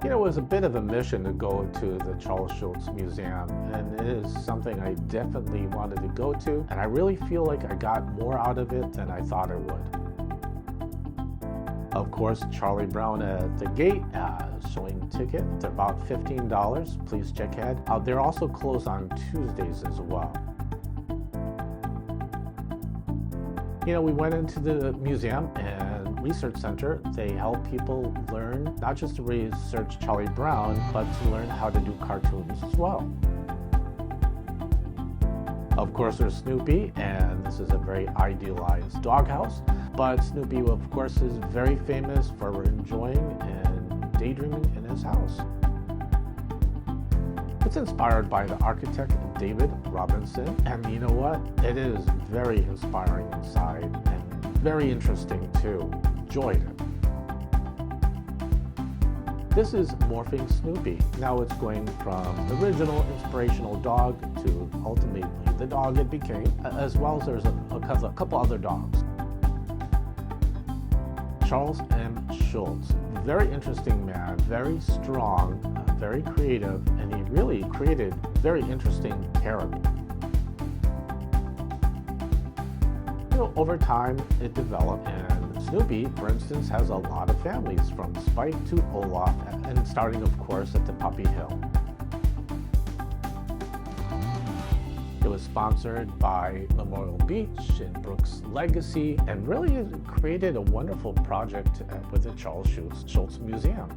You know, it was a bit of a mission to go to the Schulz Museum, and it is something I definitely wanted to go to, and I really feel like I got more out of it than I thought I would. Of course, Charlie Brown at the gate, showing ticket. They're about $15. Please check ahead. They're also closed on Tuesdays as well. You know, we went into the museum and research center. They help people learn not just to research Charlie Brown, but to learn how to do cartoons as well. Of course, there's Snoopy, and this is a very idealized doghouse. But Snoopy, of course, is very famous for enjoying and daydreaming in his house. It's inspired by the architect David Robinson, and you know what? It is very inspiring inside and very interesting too. Enjoyed it. This is Morphing Snoopy. Now it's going from the original inspirational dog to ultimately the dog it became, as well as there's a couple other dogs. Charles M. Schulz, very interesting man, very strong, very creative, and he really created very interesting character. You know, over time it developed, and Snoopy, for instance, has a lot of families from Spike to Olaf, and starting, of course, at the Puppy Hill. It was sponsored by Memorial Beach and Brooks Legacy, and really created a wonderful project with the Schulz Museum.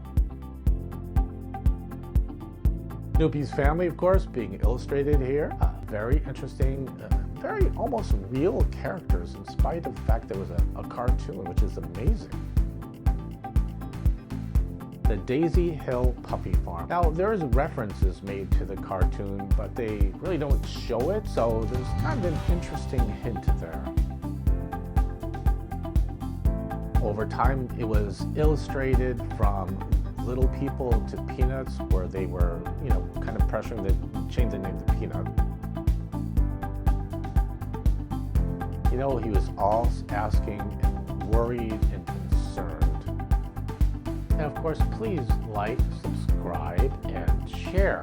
Snoopy's family, of course, being illustrated here. Very interesting, very almost real characters, in spite of the fact there was a cartoon, which is amazing. The Daisy Hill Puppy Farm. Now, there's references made to the cartoon, but they really don't show it, so there's kind of an interesting hint there. Over time, it was illustrated from Little People to Peanuts, where they were, you know, kind of pressuring to change the name to Peanut. You know, he was all asking and worried and concerned. And of course, please like, subscribe, and share.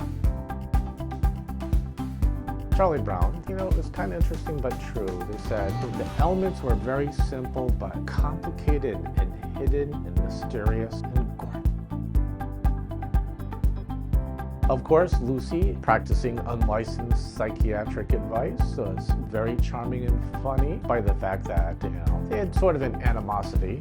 Charlie Brown, you know, it's kind of interesting but true. They said the elements were very simple but complicated and hidden and mysterious and gory. Of course, Lucy, practicing unlicensed psychiatric advice, was very charming and funny by the fact that, you know, they had sort of an animosity.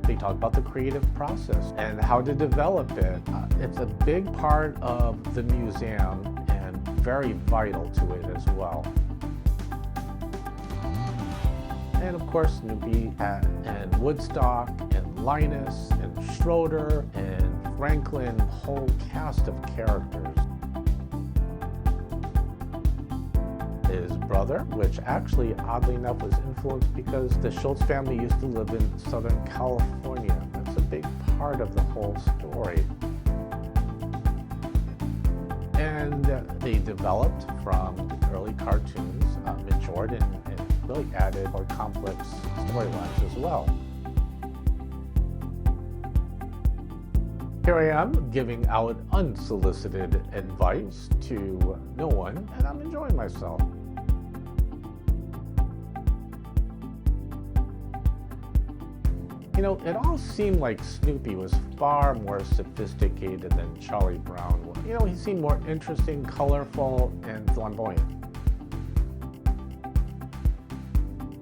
They talk about the creative process and how to develop it. It's a big part of the museum and very vital to it as well. And of course, Snoopy and Woodstock and Linus and Schroeder and Franklin, whole cast of characters. His brother, which actually, oddly enough, was influenced because the Schulz family used to live in Southern California. That's a big part of the whole story. And they developed from the early cartoons, matured and really added more complex storylines as well. Here I am giving out unsolicited advice to no one, and I'm enjoying myself. You know, it all seemed like Snoopy was far more sophisticated than Charlie Brown was. You know, he seemed more interesting, colorful, and flamboyant.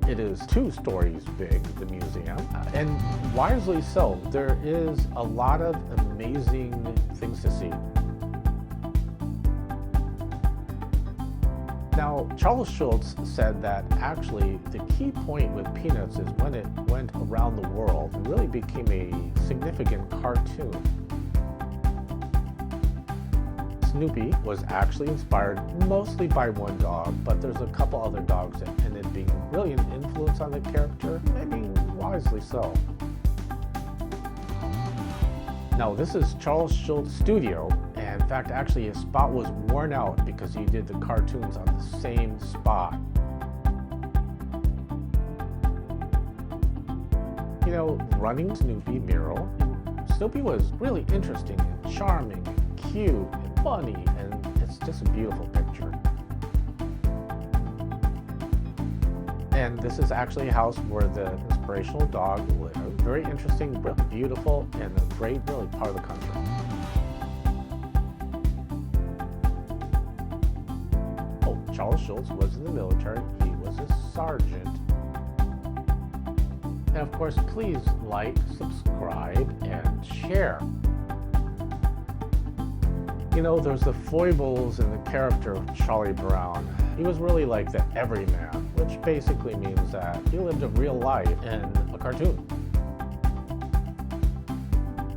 It is 2 stories big, the museum, and wisely so. There is a lot of amazing things to see. Now, Charles Schulz said that actually the key point with Peanuts is when it went around the world and really became a significant cartoon. Snoopy was actually inspired mostly by one dog, but there's a couple other dogs that ended up being really an influence on the character, maybe wisely so. Now, this is Charles Schulz's studio, and in fact, actually his spot was worn out because he did the cartoons on the same spot. You know, running Snoopy mural Snoopy was really interesting and charming and cute and funny, and it's just a beautiful picture. And this is actually a house where the inspirational dog lived. Very interesting, really beautiful, and a great, really part of the country. Oh, Charles Schulz was in the military. He was a sergeant. And of course, please like, subscribe, and share. You know, there's the foibles in the character of Charlie Brown. He was really like the everyman, which basically means that he lived a real life in a cartoon.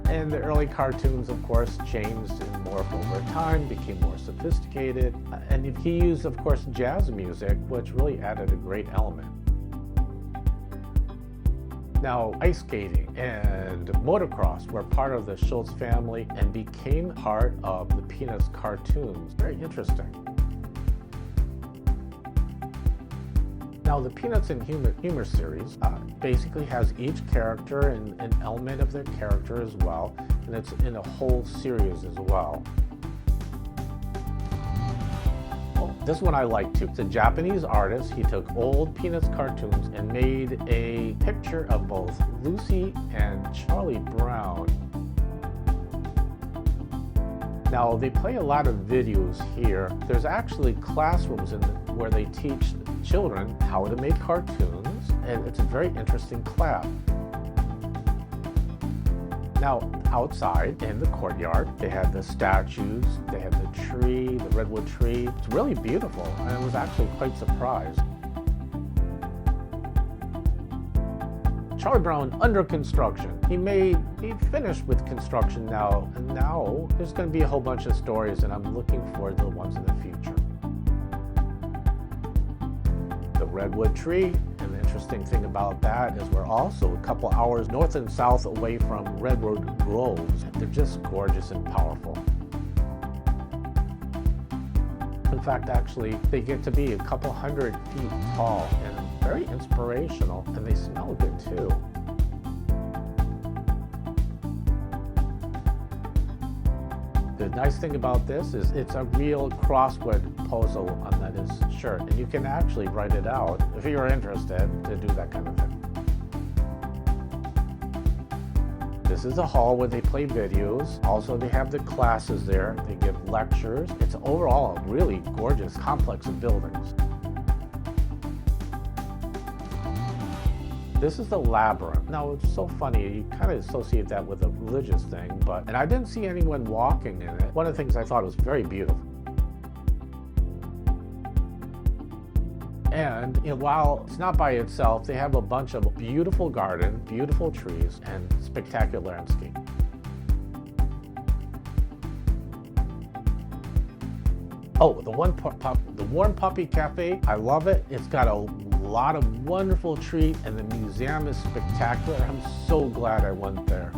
And the early cartoons, of course, changed and morphed over time, became more sophisticated. And he used, of course, jazz music, which really added a great element. Now, ice skating and motocross were part of the Schulz family and became part of the Peanuts cartoons. Very interesting. Now, the Peanuts and Humor series basically has each character and an element of their character as well, and it's in a whole series as well. Oh, this one I like too. It's a Japanese artist. He took old Peanuts cartoons and made a picture of both Lucy and Charlie Brown. Now, they play a lot of videos here. There's actually classrooms where they teach children how to make cartoons, and it's a very interesting class. Now, outside in the courtyard, they had the statues, they had the tree, the redwood tree. It's really beautiful, and I was actually quite surprised. Charlie Brown under construction. He finished with construction now, and now there's going to be a whole bunch of stories, and I'm looking forward to the ones in the future. The redwood tree, and the interesting thing about that is we're also a couple hours north and south away from redwood groves. They're just gorgeous and powerful. In fact, actually, they get to be a couple 100 feet tall and very inspirational, and they smell good too. The nice thing about this is it's a real crossword puzzle on his shirt, and you can actually write it out if you're interested to do that kind of thing. This is a hall where they play videos. Also, they have the classes there. They give lectures. It's overall a really gorgeous complex of buildings. This is the Labyrinth. Now, it's so funny, you kind of associate that with a religious thing, and I didn't see anyone walking in it. One of the things I thought was very beautiful. And while it's not by itself, they have a bunch of beautiful gardens, beautiful trees, and spectacular landscape. Oh, the Warm Puppy Cafe, I love it. It's got a lot of wonderful treats, and the museum is spectacular. I'm so glad I went there.